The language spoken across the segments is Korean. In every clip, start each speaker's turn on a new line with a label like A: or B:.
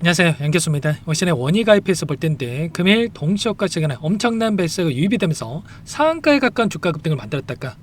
A: 안녕하세요, 양교수입니다. 올 시즌에 원위 가입해서 볼 텐데 금일 동시효과 시간에 엄청난 매수가 유입이 되면서 상한가에 가까운 주가 급등을 만들었다가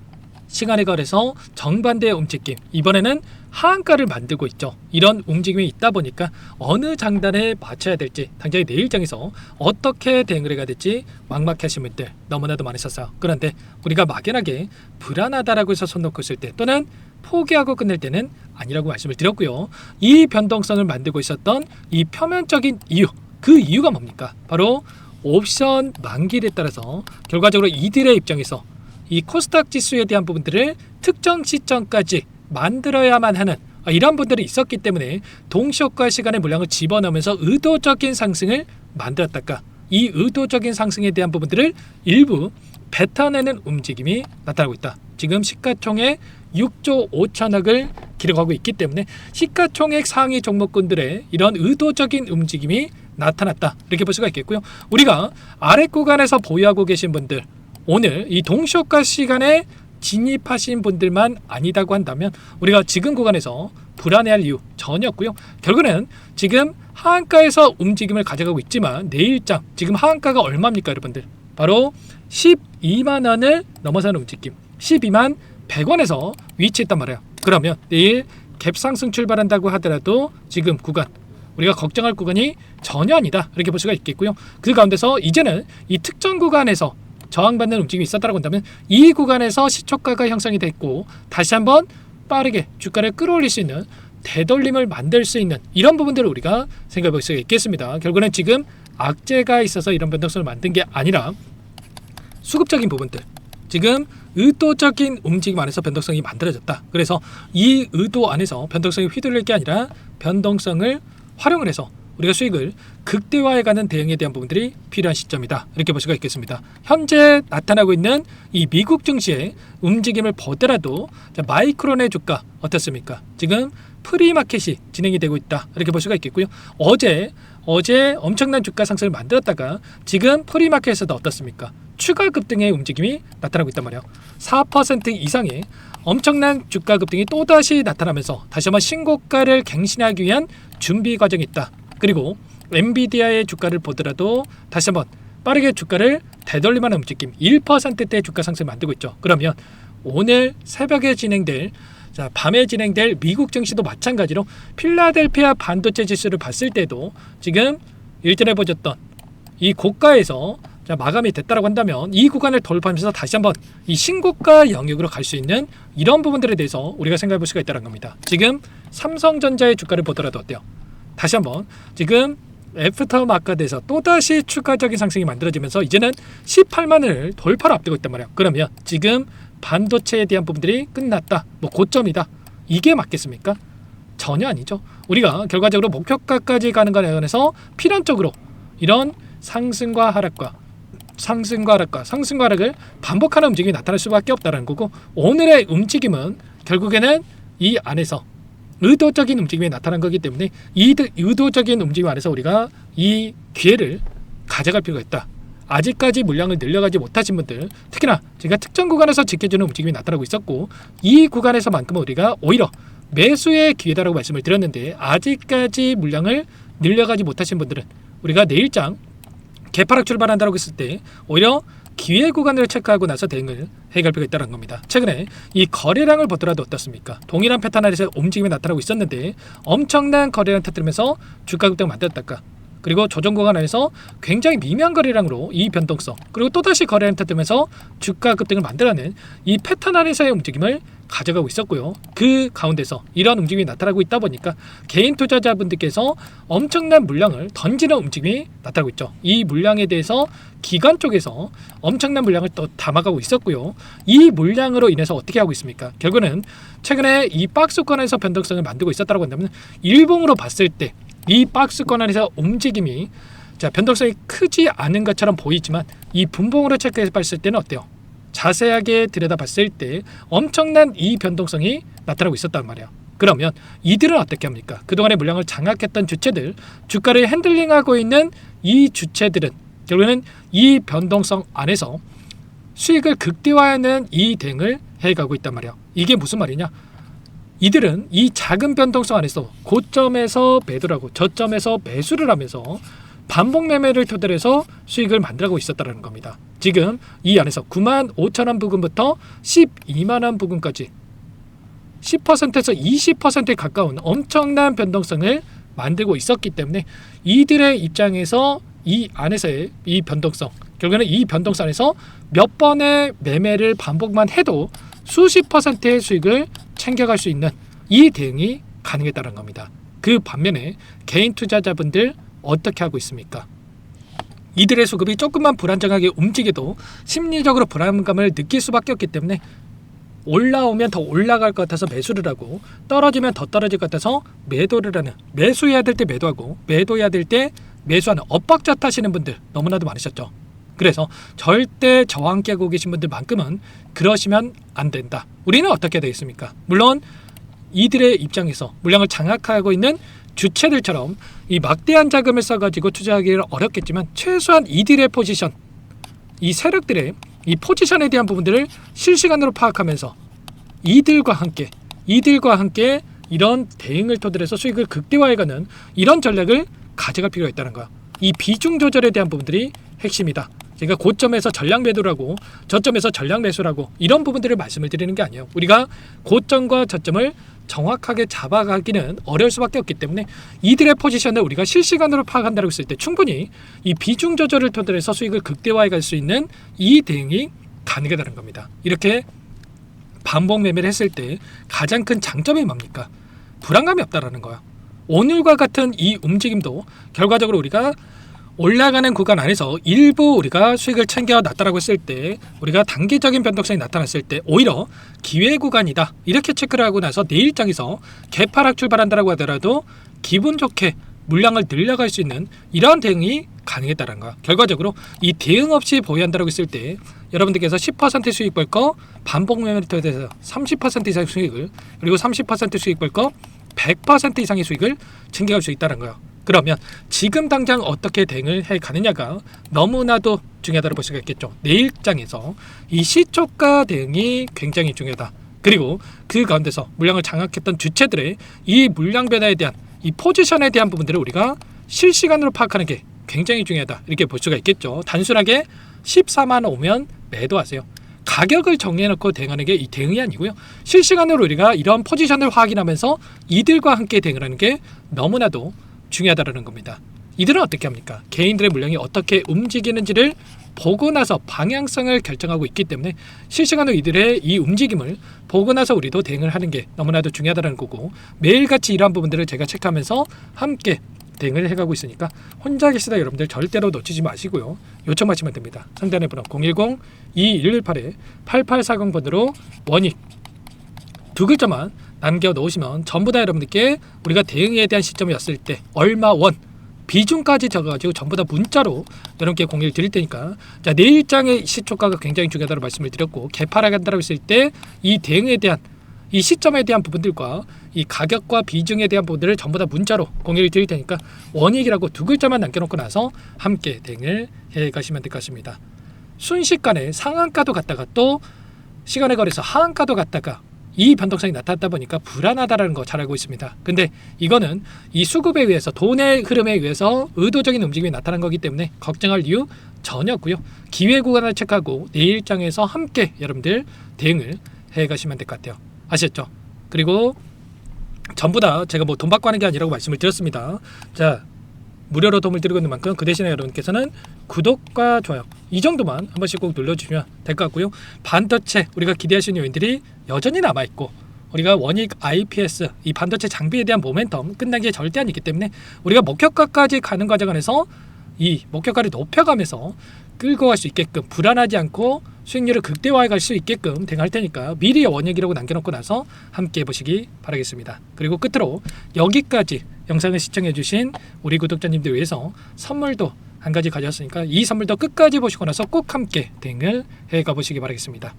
A: 시간에 걸해서 정반대의 움직임, 이번에는 하한가를 만들고 있죠. 이런 움직임이 있다 보니까 어느 장단에 맞춰야 될지, 당장의 내일장에서 어떻게 대응을 해야 될지 막막해 하신 분들 너무나도 많으셨어요. 그런데 우리가 막연하게 불안하다라고 해서 손 놓고 있을 때, 또는 포기하고 끝낼 때는 아니라고 말씀을 드렸고요. 이 변동성을 만들고 있었던 이 표면적인 이유, 그 이유가 뭡니까? 바로 옵션 만기에 따라서 결과적으로 이들의 입장에서 이 코스닥 지수에 대한 부분들을 특정 시점까지 만들어야만 하는 이런 분들이 있었기 때문에 동시효과 시간의 물량을 집어넣으면서 의도적인 상승을 만들었다가 이 의도적인 상승에 대한 부분들을 일부 뱉어내는 움직임이 나타나고 있다. 지금 시가총액 6조 5천억을 기록하고 있기 때문에 시가총액 상위 종목군들의 이런 의도적인 움직임이 나타났다, 이렇게 볼 수가 있겠고요. 우리가 아래 구간에서 보유하고 계신 분들, 오늘 이 동시효과 시간에 진입하신 분들만 아니다고 한다면 우리가 지금 구간에서 불안해할 이유 전혀 없고요. 결국은 지금 하한가에서 움직임을 가져가고 있지만 내일장 지금 하한가가 얼마입니까, 여러분들? 바로 12만 원을 넘어서는 움직임, 12만 100원에서 위치했단 말이에요. 그러면 내일 갭상승 출발한다고 하더라도 지금 구간, 우리가 걱정할 구간이 전혀 아니다, 이렇게 볼 수가 있겠고요. 그 가운데서 이제는 이 특정 구간에서 저항받는 움직임이 있었다고 한다면 이 구간에서 시초가가 형성이 됐고 다시 한번 빠르게 주가를 끌어올릴 수 있는 되돌림을 만들 수 있는 이런 부분들을 우리가 생각해 볼 수가 있겠습니다. 결국은 지금 악재가 있어서 이런 변동성을 만든 게 아니라 수급적인 부분들, 지금 의도적인 움직임 안에서 변동성이 만들어졌다. 그래서 이 의도 안에서 변동성이 휘둘릴 게 아니라 변동성을 활용을 해서 우리가 수익을 극대화해가는 대응에 대한 부분들이 필요한 시점이다, 이렇게 볼 수가 있겠습니다. 현재 나타나고 있는 이 미국 증시의 움직임을 보더라도 마이크론의 주가 어떻습니까? 지금 프리마켓이 진행이 되고 있다, 이렇게 볼 수가 있겠고요. 어제 엄청난 주가 상승을 만들었다가 지금 프리마켓에서도 어떻습니까? 추가 급등의 움직임이 나타나고 있단 말이에요. 4% 이상의 엄청난 주가 급등이 또다시 나타나면서 다시 한번 신고가를 갱신하기 위한 준비 과정이 있다. 그리고 엔비디아의 주가를 보더라도 다시 한번 빠르게 주가를 되돌림하는 움직임, 1%대 주가 상승을 만들고 있죠. 그러면 오늘 새벽에 진행될, 밤에 진행될 미국 증시도 마찬가지로 필라델피아 반도체 지수를 봤을 때도 지금 일전에 보셨던 이 고가에서 마감이 됐다고 한다면 이 구간을 돌파하면서 다시 한번 이 신고가 영역으로 갈 수 있는 이런 부분들에 대해서 우리가 생각해 볼 수가 있다는 겁니다. 지금 삼성전자의 주가를 보더라도 어때요? 다시 한번 지금 애프터 마켓에서 또다시 추가적인 상승이 만들어지면서 이제는 18만을 돌파를 앞두고 있단 말이에요. 그러면 지금 반도체에 대한 부분들이 끝났다, 고점이다, 이게 맞겠습니까? 전혀 아니죠. 우리가 결과적으로 목표가까지 가는 것에 관해서 필연적으로 이런 상승과 하락과 하락을 반복하는 움직임이 나타날 수밖에 없다는 거고, 오늘의 움직임은 결국에는 이 안에서 의도적인 움직임이 나타난 거기 때문에 이 의도적인 움직임 안에서 우리가 이 기회를 가져갈 필요가 있다. 아직까지 물량을 늘려가지 못하신 분들, 특히나 제가 특정 구간에서 지켜주는 움직임이 나타나고 있었고 이 구간에서만큼은 우리가 오히려 매수의 기회다라고 말씀을 드렸는데, 아직까지 물량을 늘려가지 못하신 분들은 우리가 내일장 개파락 출발한다고 했을 때 오히려 기회 구간을 체크하고 나서 대응을 해갈 필요가 있다는 겁니다. 최근에 이 거래량을 보더라도 어떻습니까? 동일한 패턴 아래서 움직임이 나타나고 있었는데 엄청난 거래량 터뜨리면서 주가 급등을 만들었다가, 그리고 조정 구간 안에서 굉장히 미미한 거래량으로 이 변동성, 그리고 또다시 거래량 터뜨리면서 주가 급등을 만들어낸 이 패턴 안에서의 움직임을 가져가고 있었고요. 그 가운데서 이런 움직임이 나타나고 있다 보니까 개인 투자자분들께서 엄청난 물량을 던지는 움직임이 나타나고 있죠. 이 물량에 대해서 기관 쪽에서 엄청난 물량을 또 담아가고 있었고요. 이 물량으로 인해서 어떻게 하고 있습니까? 결국은 최근에 이 박스권에서 변동성을 만들고 있었다고 한다면 일봉으로 봤을 때 이 박스권 안에서 움직임이 변동성이 크지 않은 것처럼 보이지만 이 분봉으로 체크해서 봤을 때는 어때요? 자세하게 들여다봤을 때 엄청난 이 변동성이 나타나고 있었단 말이에요. 그러면 이들은 어떻게 합니까? 그동안의 물량을 장악했던 주체들, 주가를 핸들링하고 있는 이 주체들은 결국에는 이 변동성 안에서 수익을 극대화하는 이 대응을 해가고 있단 말이에요. 이게 무슨 말이냐? 이들은 이 작은 변동성 안에서 고점에서 매도를 하고 저점에서 매수를 하면서 반복 매매를 토대로 해서 수익을 만들어가고 있었다는 겁니다. 지금 이 안에서 95,000원 부근부터 120,000원 부근까지 10%에서 20%에 가까운 엄청난 변동성을 만들고 있었기 때문에 이들의 입장에서 이 안에서의 이 변동성, 결국에는 이 변동성 안에서 몇 번의 매매를 반복만 해도 수십 %의 수익을 챙겨갈 수 있는 이 대응이 가능했다는 겁니다. 그 반면에 개인 투자자분들 어떻게 하고 있습니까? 이들의 수급이 조금만 불안정하게 움직여도 심리적으로 불안감을 느낄 수밖에 없기 때문에 올라오면 더 올라갈 것 같아서 매수를 하고 떨어지면 더 떨어질 것 같아서 매도를 하는, 매수해야 될 때 매도하고 매도해야 될 때 매수하는 엇박자 타시는 분들 너무나도 많으셨죠. 그래서 절대 저와 함께 하고 계신 분들만큼은 그러시면 안 된다. 우리는 어떻게 되겠습니까? 물론 이들의 입장에서 물량을 장악하고 있는 주체들처럼 이 막대한 자금을 써가지고 투자하기는 어렵겠지만 최소한 이들의 포지션, 이 세력들의 이 포지션에 대한 부분들을 실시간으로 파악하면서 이들과 함께 이런 대응을 토대로 해서 수익을 극대화해가는 이런 전략을 가져갈 필요가 있다는 거야. 이 비중 조절에 대한 부분들이 핵심이다. 제가 고점에서 전량 매도를 하고 저점에서 전량 매수를 하고 이런 부분들을 말씀을 드리는 게 아니에요. 우리가 고점과 저점을 정확하게 잡아가기는 어려울 수밖에 없기 때문에 이들의 포지션을 우리가 실시간으로 파악한다고 했을 때 충분히 이 비중 조절을 토대로 해서 수익을 극대화해 갈 수 있는 이 대응이 가능하다는 겁니다. 이렇게 반복 매매를 했을 때 가장 큰 장점이 뭡니까? 불안감이 없다라는 거야. 오늘과 같은 이 움직임도 결과적으로 우리가 올라가는 구간 안에서 일부 우리가 수익을 챙겨 놨다라고 했을 때 우리가 단기적인 변동성이 나타났을 때 오히려 기회 구간이다 이렇게 체크를 하고 나서 내일장에서 개파락 출발한다라고 하더라도 기분 좋게 물량을 늘려갈 수 있는 이러한 대응이 가능했다는 거야. 결과적으로 이 대응 없이 보유한다라고 했을 때 여러분들께서 10% 수익 벌 거 반복 매매를 통해서 30% 이상의 수익을 그리고 30% 수익 벌 거 100% 이상의 수익을 챙겨갈 수 있다는 거야. 그러면 지금 당장 어떻게 대응을 해 가느냐가 너무나도 중요하다고 볼 수가 있겠죠. 내일장에서 이 시초가 대응이 굉장히 중요하다. 그리고 그 가운데서 물량을 장악했던 주체들의 이 물량 변화에 대한 이 포지션에 대한 부분들을 우리가 실시간으로 파악하는 게 굉장히 중요하다. 이렇게 볼 수가 있겠죠. 단순하게 14만 원 오면 매도하세요. 가격을 정해놓고 대응하는 게 이 대응이 아니고요. 실시간으로 우리가 이런 포지션을 확인하면서 이들과 함께 대응을 하는 게 너무나도 중요하다는 겁니다. 이들은 어떻게 합니까? 개인들의 물량이 어떻게 움직이는지를 보고 나서 방향성을 결정하고 있기 때문에 실시간으로 이들의 이 움직임을 보고 나서 우리도 대응을 하는 게 너무나도 중요하다는 거고 매일같이 이러한 부분들을 제가 체크하면서 함께 대응을 해가고 있으니까 혼자 계시다 여러분들 절대로 놓치지 마시고요. 요청하시면 됩니다. 상단의 번호 010-2118-8840번으로 원익 두 글자만 남겨놓으시면 전부 다 여러분들께 우리가 대응에 대한 시점이었을 때 얼마 원 비중까지 적어가지고 전부 다 문자로 여러분께 공유를 드릴 테니까 자 내일장의 시초가가 굉장히 중요하다고 말씀을 드렸고 개파락한다고 했을 때 이 대응에 대한 이 시점에 대한 부분들과 이 가격과 비중에 대한 부분들을 전부 다 문자로 공유를 드릴 테니까 원익이라고 두 글자만 남겨놓고 나서 함께 대응을 해가시면 될 것 같습니다. 순식간에 상한가도 갔다가 또 시간에 걸려서 하한가도 갔다가 이 변동성이 나타났다 보니까 불안하다라는 거 잘 알고 있습니다. 근데 이거는 이 수급에 의해서 돈의 흐름에 의해서 의도적인 움직임이 나타난 거기 때문에 걱정할 이유 전혀 없고요. 기회 구간을 체크하고 내일장에서 함께 여러분들 대응을 해가시면 될 것 같아요. 아시겠죠? 그리고 전부 다 제가 뭐 돈 받고 하는 게 아니라고 말씀을 드렸습니다. 자 무료로 도움을 드리고 있는 만큼 그 대신에 여러분께서는 구독과 좋아요 이 정도만 한 번씩 꼭 눌러주시면 될 것 같고요. 반도체 우리가 기대하시는 요인들이 여전히 남아있고 우리가 원익 IPS 이 반도체 장비에 대한 모멘텀 끝난 게 절대 아니기 때문에 우리가 목표가까지 가는 과정 안에서 이 목표가를 높여가면서 끌고 갈 수 있게끔 불안하지 않고 수익률을 극대화해 갈 수 있게끔 대응할 테니까 미리 원익이라고 남겨놓고 나서 함께 해보시기 바라겠습니다. 그리고 끝으로 여기까지 영상을 시청해주신 우리 구독자님들 위해서 선물도 한 가지 가져왔으니까 이 선물도 끝까지 보시고 나서 꼭 함께 대응을 해가 보시기 바라겠습니다.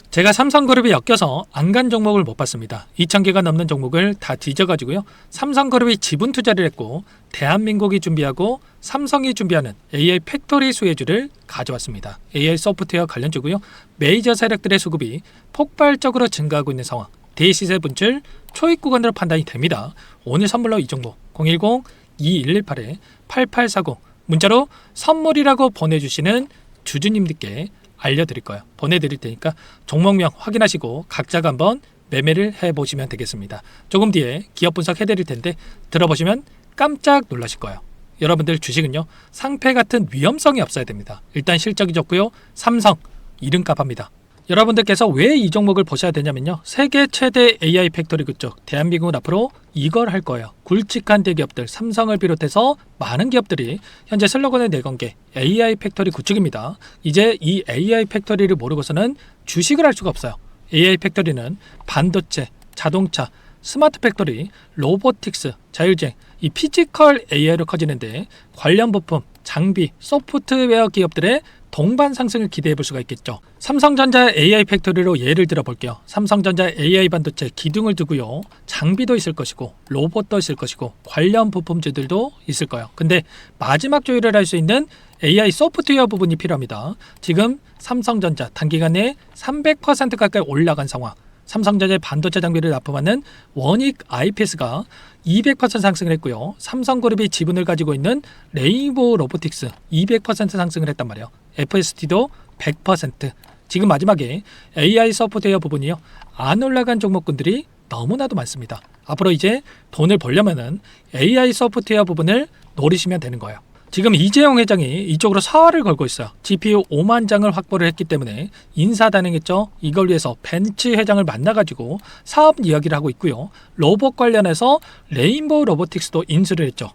A: 제가 삼성그룹이 엮여서 안 간 종목을 못 봤습니다. 2,000개가 넘는 종목을 다 뒤져가지고요. 삼성그룹이 지분 투자를 했고 대한민국이 준비하고 삼성이 준비하는 AI 팩토리 수혜주를 가져왔습니다. AI 소프트웨어 관련주고요. 메이저 세력들의 수급이 폭발적으로 증가하고 있는 상황. 대시세 분출 초입 구간으로 판단이 됩니다. 오늘 선물로 이 종목 010-2118-8840 문자로 선물이라고 보내주시는 주주님들께 알려드릴 거예요. 보내드릴 테니까 종목명 확인하시고 각자가 한번 매매를 해보시면 되겠습니다. 조금 뒤에 기업 분석 해드릴 텐데 들어보시면 깜짝 놀라실 거예요. 여러분들 주식은요, 상패 같은 위험성이 없어야 됩니다. 일단 실적이 좋고요, 삼성 이름값 합니다. 여러분들께서 왜 이 종목을 보셔야 되냐면요, 세계 최대 AI 팩토리 그쪽 대한민국은 앞으로 이걸 할 거예요. 굵직한 대기업들 삼성을 비롯해서 많은 기업들이 현재 슬로건을 내건 게 AI 팩토리 구축입니다. 이제 이 AI 팩토리를 모르고서는 주식을 할 수가 없어요. AI 팩토리는 반도체, 자동차, 스마트 팩토리, 로보틱스, 자율주행, 이 피지컬 AI로 커지는데 관련 부품, 장비, 소프트웨어 기업들의 동반 상승을 기대해 볼 수가 있겠죠. 삼성전자 AI 팩토리로 예를 들어 볼게요. 삼성전자 AI 반도체 기둥을 두고요, 장비도 있을 것이고 로봇도 있을 것이고 관련 부품주들도 있을 거예요. 근데 마지막 조율을 할 수 있는 AI 소프트웨어 부분이 필요합니다. 지금 삼성전자 단기간에 300% 가까이 올라간 상황, 삼성전자의 반도체 장비를 납품하는 원익 IPS가 200% 상승을 했고요. 삼성그룹이 지분을 가지고 있는 레인보우 로보틱스 200% 상승을 했단 말이에요. FST도 100%. 지금 마지막에 AI 소프트웨어 부분이요, 안 올라간 종목군들이 너무나도 많습니다. 앞으로 이제 돈을 벌려면은 AI 소프트웨어 부분을 노리시면 되는 거예요. 지금 이재용 회장이 이쪽으로 사활을 걸고 있어요. GPU 5만 장을 확보를 했기 때문에 인사단행했죠. 이걸 위해서 벤츠 회장을 만나가지고 사업 이야기를 하고 있고요. 로봇 관련해서 레인보우 로보틱스도 인수를 했죠.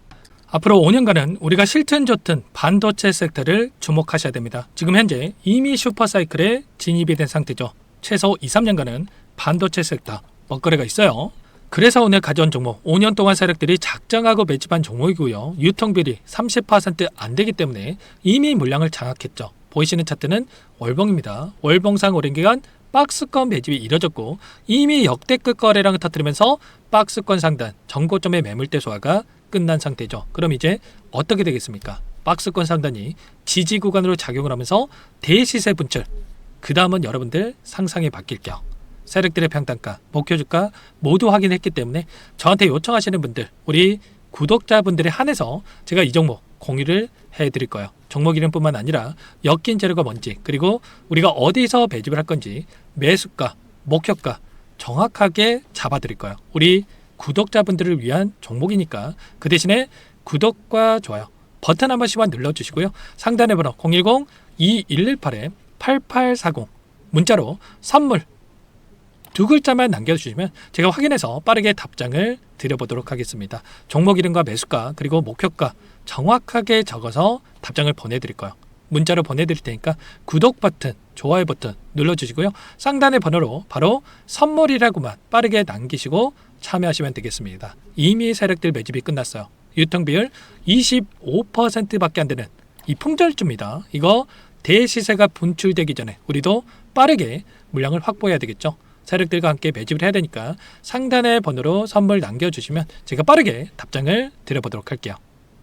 A: 앞으로 5년간은 우리가 싫든 좋든 반도체 섹터를 주목하셔야 됩니다. 지금 현재 이미 슈퍼사이클에 진입이 된 상태죠. 최소 2-3년간은 반도체 섹터 먹거리가 있어요. 그래서 오늘 가져온 종목 5년 동안 세력들이 작정하고 매집한 종목이고요. 유통비율이 30% 안 되기 때문에 이미 물량을 장악했죠. 보이시는 차트는 월봉입니다. 월봉상 오랜 기간 박스권 매집이 이뤄졌고 이미 역대급 거래량을 터뜨리면서 박스권 상단 전고점의 매물대 소화가 끝난 상태죠. 그럼 이제 어떻게 되겠습니까? 박스권 상단이 지지 구간으로 작용을 하면서 대시세 분출, 그 다음은 여러분들 상상이 바뀔게요. 세력들의 평단가, 목표주가 모두 확인했기 때문에 저한테 요청하시는 분들, 우리 구독자분들에 한해서 제가 이 종목 공유를 해드릴 거예요. 종목 이름뿐만 아니라 엮인 재료가 뭔지, 그리고 우리가 어디서 매집을 할 건지 매수가, 목표가 정확하게 잡아드릴 거예요. 우리 구독자분들을 위한 종목이니까 그 대신에 구독과 좋아요 버튼 한 번씩만 눌러주시고요. 상단의 번호 010-2118-8840 문자로 선물 두 글자만 남겨주시면 제가 확인해서 빠르게 답장을 드려보도록 하겠습니다. 종목 이름과 매수가 그리고 목표가 정확하게 적어서 답장을 보내드릴 거예요. 문자로 보내드릴 테니까 구독 버튼, 좋아요 버튼 눌러주시고요. 상단의 번호로 바로 선물이라고만 빠르게 남기시고 참여하시면 되겠습니다. 이미 세력들 매집이 끝났어요. 유통비율 25%밖에 안 되는 이 품절주입니다. 이거 대시세가 분출되기 전에 우리도 빠르게 물량을 확보해야 되겠죠. 세력들과 함께 매집을 해야 되니까 상단의 번호로 선물 남겨주시면 제가 빠르게 답장을 드려보도록 할게요.